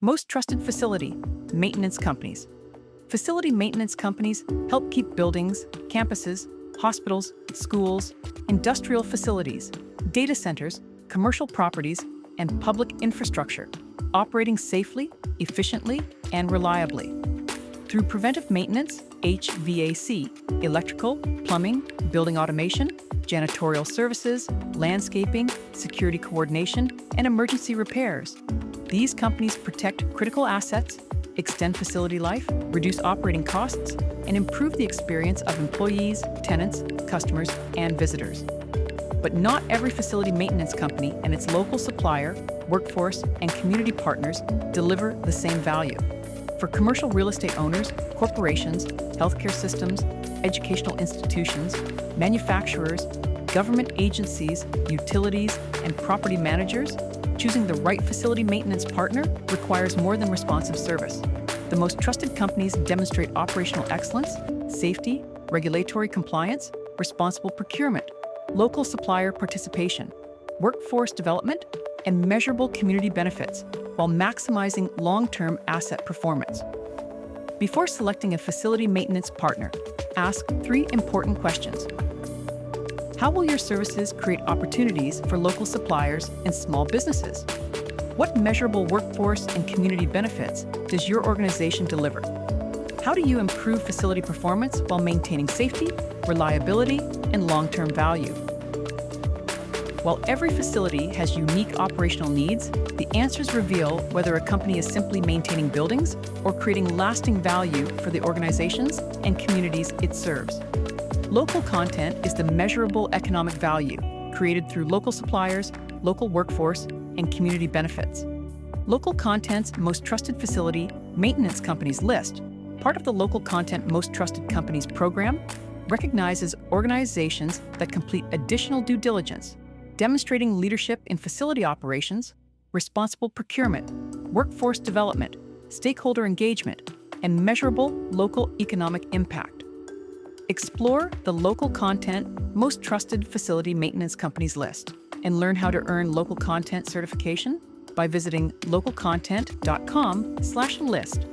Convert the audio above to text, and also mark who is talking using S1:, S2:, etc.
S1: Most trusted facility maintenance companies. Facility maintenance companies help keep buildings, campuses, hospitals, schools, industrial facilities, data centers, commercial properties, and public infrastructure operating safely, efficiently, and reliably. Through preventive maintenance, HVAC, electrical, plumbing, building automation, janitorial services, landscaping, security coordination, and emergency repairs, these companies protect critical assets, extend facility life, reduce operating costs, and improve the experience of employees, tenants, customers, and visitors. But not every facility maintenance company and its local supplier, workforce, and community partners deliver the same value. For commercial real estate owners, corporations, healthcare systems, educational institutions, manufacturers, government agencies, utilities, and property managers, choosing the right facility maintenance partner requires more than responsive service. The most trusted companies demonstrate operational excellence, safety, regulatory compliance, responsible procurement, local supplier participation, workforce development, and measurable community benefits, while maximizing long-term asset performance. Before selecting a facility maintenance partner, ask 3 important questions. How will your services create opportunities for local suppliers and small businesses? What measurable workforce and community benefits does your organization deliver? How do you improve facility performance while maintaining safety, reliability, and long-term value? While every facility has unique operational needs, the answers reveal whether a company is simply maintaining buildings or creating lasting value for the organizations and communities it serves. Local content is the measurable economic value created through local suppliers, local workforce, and community benefits. Local Content's Most Trusted Facility Maintenance Companies list, part of the Local Content Most Trusted Companies program, recognizes organizations that complete additional due diligence, demonstrating leadership in facility operations, responsible procurement, workforce development, stakeholder engagement, and measurable local economic impact. Explore the Local Content Most Trusted Facility Maintenance Companies list and learn how to earn local content certification by visiting localcontent.com/list.